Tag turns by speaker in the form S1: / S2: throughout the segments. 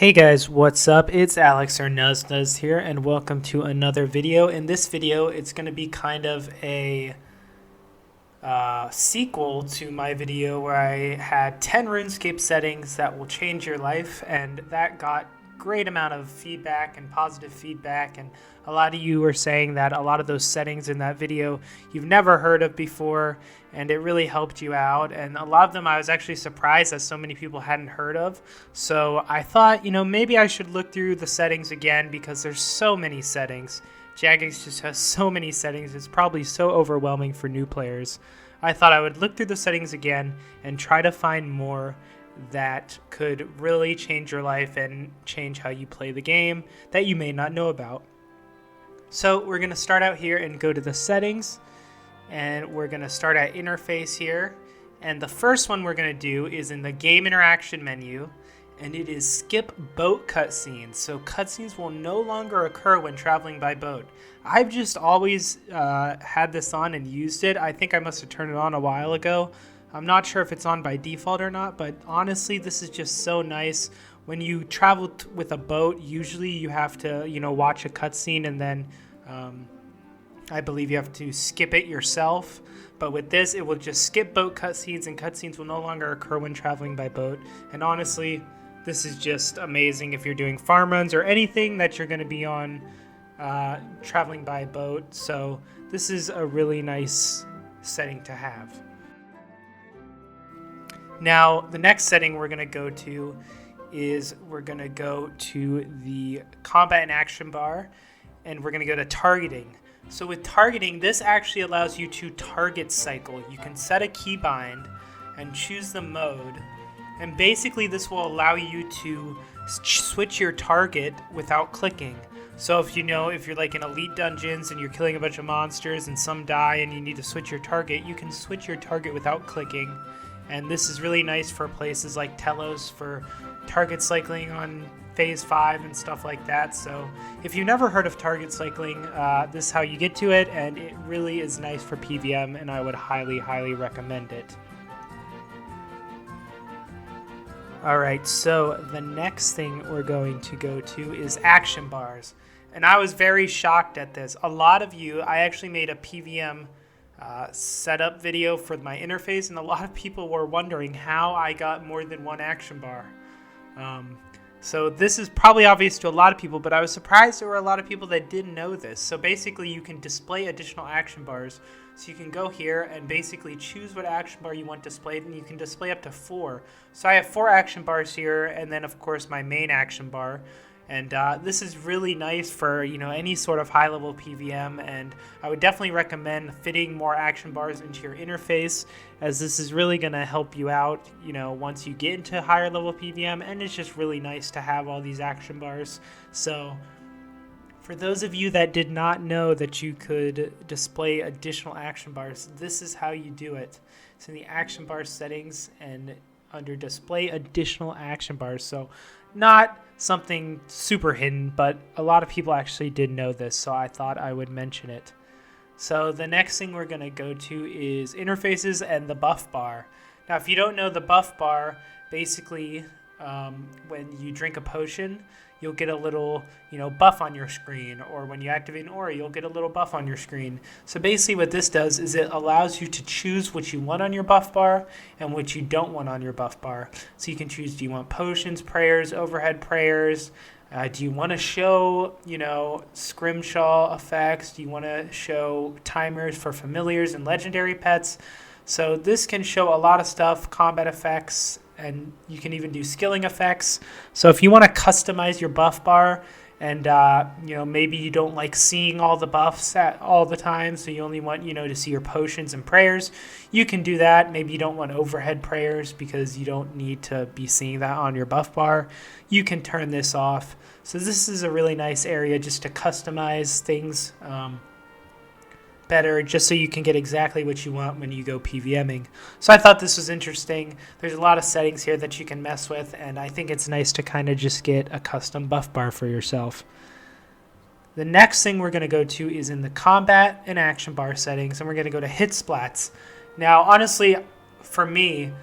S1: Hey guys, what's up? It's Alex or Nuznuz here, and welcome to another video. In this video, it's going to be kind of a sequel to my video where I had 10 RuneScape settings that will change your life, and that got great amount of feedback and positive feedback, and a lot of you were saying that a lot of those settings in that video you've never heard of before, and it really helped you out. And a lot of them I was actually surprised that so many people hadn't heard of. So I thought, maybe I should look through the settings again because there's so many settings. Jagex just has so many settings, it's probably so overwhelming for new players. I thought I would look through the settings again and try to find more that could really change your life and change how you play the game that you may not know about. So we're going to start out here and go to the settings, and we're going to start at interface here, and the first one we're going to do is in the game interaction menu, and it is skip boat cutscenes. So cutscenes will no longer occur when traveling by boat. I've just always had this on and used it. I think I must have turned it on a while ago. I'm not sure if it's on by default or not, but honestly, this is just so nice. When you travel with a boat, usually you have to, watch a cutscene, and then I believe you have to skip it yourself. But with this, it will just skip boat cutscenes, and cutscenes will no longer occur when traveling by boat. And honestly, this is just amazing if you're doing farm runs or anything that you're going to be on traveling by boat. So this is a really nice setting to have. Now, the next setting we're going to go to is we're going to go to the combat and action bar, and we're going to go to targeting. So with targeting, this actually allows you to target cycle. You can set a keybind and choose the mode, and basically this will allow you to switch your target without clicking. So if you're like in elite dungeons and you're killing a bunch of monsters and some die and you need to switch your target, you can switch your target without clicking. And this is really nice for places like Telos for target cycling on phase 5 and stuff like that. So if you've never heard of target cycling, this is how you get to it, and it really is nice for PVM, and I would highly, highly recommend it. Alright, so the next thing we're going to go to is action bars. And I was very shocked at this. A lot of you, I actually made a PVM setup video for my interface, and a lot of people were wondering how I got more than one action bar. So this is probably obvious to a lot of people, but I was surprised there were a lot of people that didn't know this. So basically you can display additional action bars. So you can go here and basically choose what action bar you want displayed, and you can display up to 4. So I have 4 action bars here, and then of course my main action bar. And this is really nice for any sort of high-level PVM, and I would definitely recommend fitting more action bars into your interface, as this is really going to help you out once you get into higher-level PVM, and it's just really nice to have all these action bars. So for those of you that did not know that you could display additional action bars, this is how you do it. It's in the action bar settings and under display additional action bars. So not something super hidden, but a lot of people actually did know this, so I thought I would mention it. So the next thing we're going to go to is interfaces and the buff bar. Now if you don't know the buff bar, basically when you drink a potion, you'll get a little buff on your screen, or when you activate an aura, you'll get a little buff on your screen. So basically what this does is it allows you to choose what you want on your buff bar and what you don't want on your buff bar. So you can choose, do you want potions, prayers, overhead prayers? Do you want to show scrimshaw effects? Do you want to show timers for familiars and legendary pets? So this can show a lot of stuff, combat effects, and you can even do skilling effects. So if you want to customize your buff bar, and maybe you don't like seeing all the buffs all the time, so you only want to see your potions and prayers, you can do that. Maybe you don't want overhead prayers because you don't need to be seeing that on your buff bar. You can turn this off. So this is a really nice area just to customize things better, just so you can get exactly what you want when you go PVMing. So I thought this was interesting. There's a lot of settings here that you can mess with, and I think it's nice to kind of just get a custom buff bar for yourself. The next thing we're going to go to is in the combat and action bar settings, and we're going to go to hit splats. Now honestly, for me,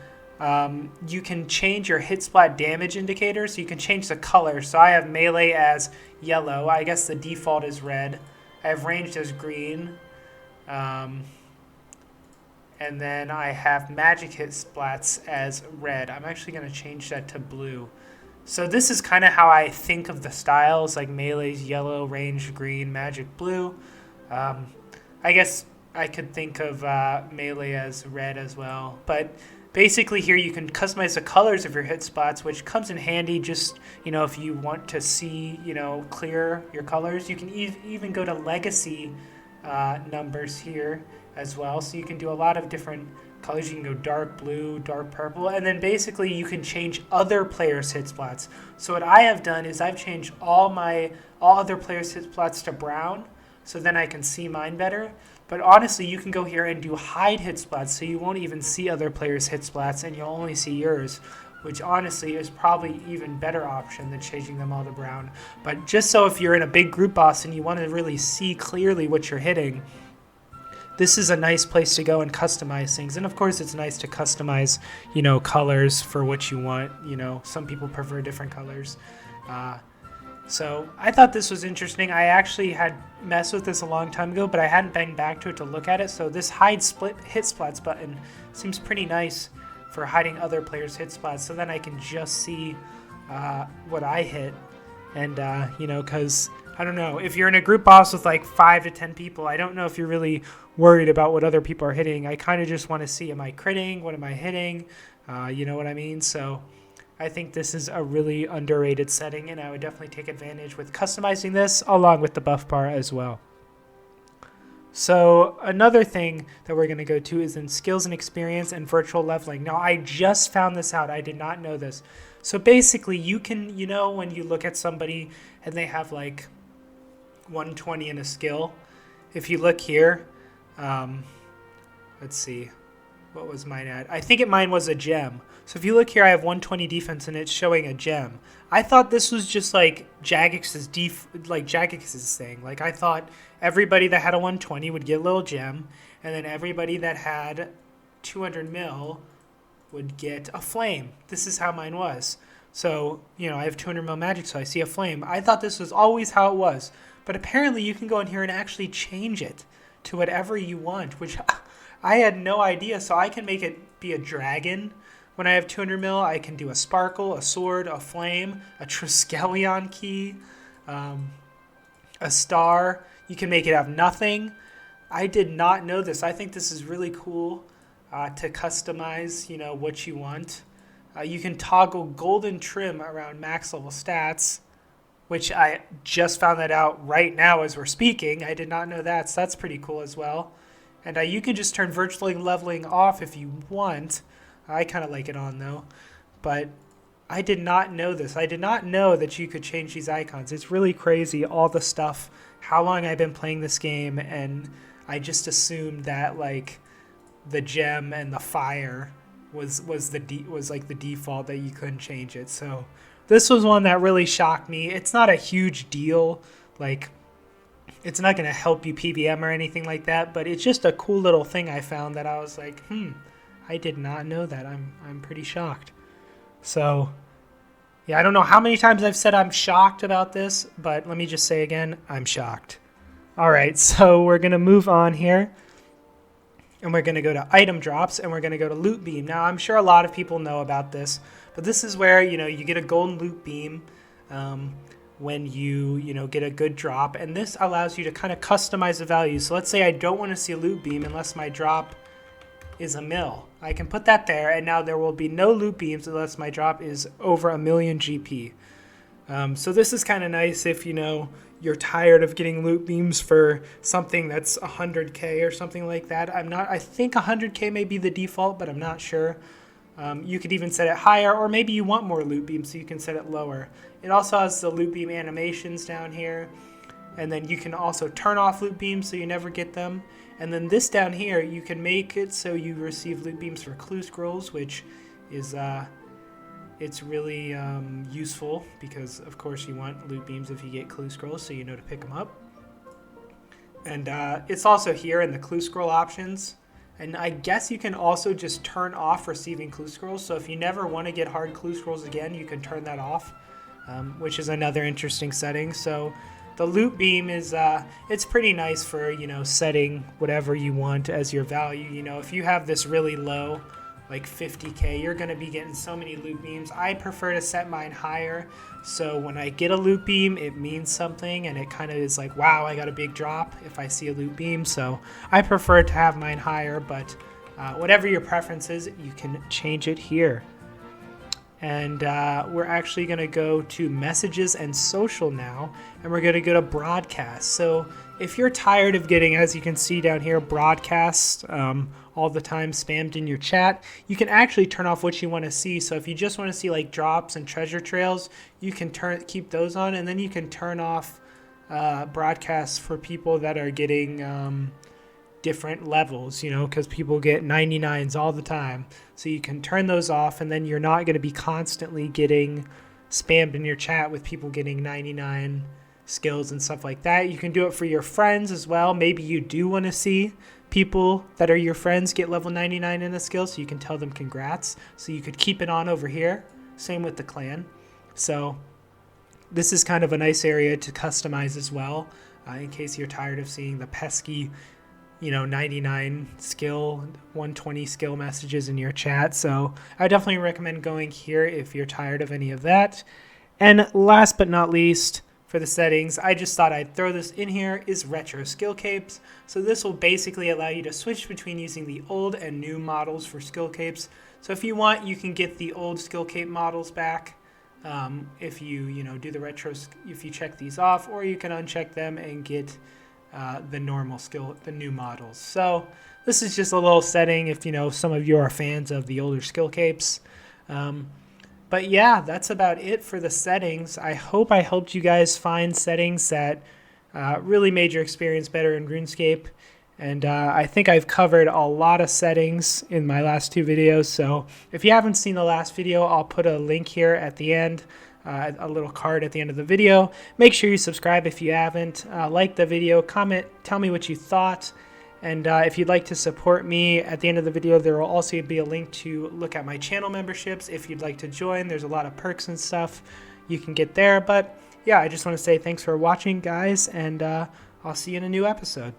S1: You can change your hit splat damage indicator, so you can change the color. So I have melee as yellow. I guess the default is red. I have ranged as green. And then I have magic hit splats as red. I'm actually going to change that to blue. So this is kind of how I think of the styles, like melee's yellow, ranged green, magic blue. I guess I could think of melee as red as well. But basically here you can customize the colors of your hit spots, which comes in handy just, if you want to see, clear your colors. You can even go to legacy numbers here as well. So you can do a lot of different colors. You can go dark blue, dark purple, and then basically you can change other players' hit spots. So what I have done is I've changed all other players' hit spots to brown, so then I can see mine better. But honestly, you can go here and do hide hit splats, so you won't even see other players' hit splats, and you'll only see yours, which honestly is probably even better option than changing them all to brown. But just so if you're in a big group boss and you want to really see clearly what you're hitting, this is a nice place to go and customize things. And of course, it's nice to customize, colors for what you want. Some people prefer different colors. So I thought this was interesting. I actually had messed with this a long time ago, but I hadn't been back to it to look at it. So this hide hit splats button seems pretty nice for hiding other players' hit splats. So then I can just see what I hit. And, because I don't know, if you're in a group boss with like 5 to 10 people, I don't know if you're really worried about what other people are hitting. I kind of just want to see, am I critting? What am I hitting? You know what I mean? So I think this is a really underrated setting, and I would definitely take advantage with customizing this along with the buff bar as well. So another thing that we're going to go to is in skills and experience and virtual leveling. Now, I just found this out. I did not know this. So basically, you can, when you look at somebody and they have like 120 in a skill, if you look here, let's see, what was mine at? I think mine was a gem. So if you look here, I have 120 defense and it's showing a gem. I thought this was just like Jagex's thing. Like I thought everybody that had a 120 would get a little gem, and then everybody that had 200 mil would get a flame. This is how mine was. So, I have 200 mil magic, so I see a flame. I thought this was always how it was. But apparently you can go in here and actually change it to whatever you want, which I had no idea. So I can make it be a dragon. When I have 200 mil, I can do a sparkle, a sword, a flame, a Triskelion key, a star. You can make it have nothing. I did not know this. I think this is really cool to customize, what you want. You can toggle golden trim around max level stats, which I just found that out right now as we're speaking. I did not know that, so that's pretty cool as well. And you can just turn virtual leveling off if you want. I kind of like it on though, but I did not know this. I did not know that you could change these icons. It's really crazy, all the stuff, how long I've been playing this game, and I just assumed that like the gem and the fire was like the default, that you couldn't change it. So this was one that really shocked me. It's not a huge deal, like it's not going to help you PVM or anything like that, but it's just a cool little thing I found that I was like, I did not know that. I'm pretty shocked. So, yeah, I don't know how many times I've said I'm shocked about this, but let me just say again, I'm shocked. All right, so we're going to move on here, and we're going to go to item drops, and we're going to go to loot beam. Now, I'm sure a lot of people know about this, but this is where, you get a golden loot beam when you get a good drop, and this allows you to kind of customize the value. So let's say I don't want to see a loot beam unless my drop is a mil. I can put that there, and now there will be no loot beams unless my drop is over 1,000,000 GP. So this is kind of nice if you're tired of getting loot beams for something that's 100K or something like that. I think 100K may be the default, but I'm not sure. You could even set it higher, or maybe you want more loot beams, so you can set it lower. It also has the loot beam animations down here, and then you can also turn off loot beams so you never get them. And then this down here, you can make it so you receive loot beams for clue scrolls, which is it's really useful because, of course, you want loot beams if you get clue scrolls, so you know to pick them up. And it's also here in the clue scroll options. And I guess you can also just turn off receiving clue scrolls. So if you never want to get hard clue scrolls again, you can turn that off, which is another interesting setting. So the loop beam is, it's pretty nice for, setting whatever you want as your value. If you have this really low, like 50K, you're going to be getting so many loop beams. I prefer to set mine higher. So when I get a loop beam, it means something, and it kind of is like, wow, I got a big drop if I see a loop beam. So I prefer to have mine higher, but whatever your preference is, you can change it here. And we're actually going to go to messages and social now, and we're going to go to broadcast. So if you're tired of getting, as you can see down here, broadcasts all the time spammed in your chat, you can actually turn off what you want to see. So if you just want to see like drops and treasure trails, you can keep those on, and then you can turn off broadcasts for people that are getting different levels, because people get 99s all the time. So you can turn those off, and then you're not going to be constantly getting spammed in your chat with people getting 99 skills and stuff like that. You can do it for your friends as well. Maybe you do want to see people that are your friends get level 99 in a skill, so you can tell them congrats. So you could keep it on over here. Same with the clan. So this is kind of a nice area to customize as well, in case you're tired of seeing the pesky 99 skill, 120 skill messages in your chat. So I definitely recommend going here if you're tired of any of that. And last but not least, for the settings, I just thought I'd throw this in here, is retro skill capes. So this will basically allow you to switch between using the old and new models for skill capes. So if you want, you can get the old skill cape models back if you do the retro, if you check these off, or you can uncheck them and get the normal skill, the new models. So this is just a little setting if some of you are fans of the older skill capes. But yeah, that's about it for the settings. I hope I helped you guys find settings that really made your experience better in RuneScape. And I think I've covered a lot of settings in my last two videos. So if you haven't seen the last video, I'll put a link here at the end. A little card at the end of the video. Make sure you subscribe if you haven't. Like the video, comment, tell me what you thought. And if you'd like to support me, at the end of the video, there will also be a link to look at my channel memberships. If you'd like to join, there's a lot of perks and stuff you can get there. But yeah, I just want to say thanks for watching, guys, and I'll see you in a new episode.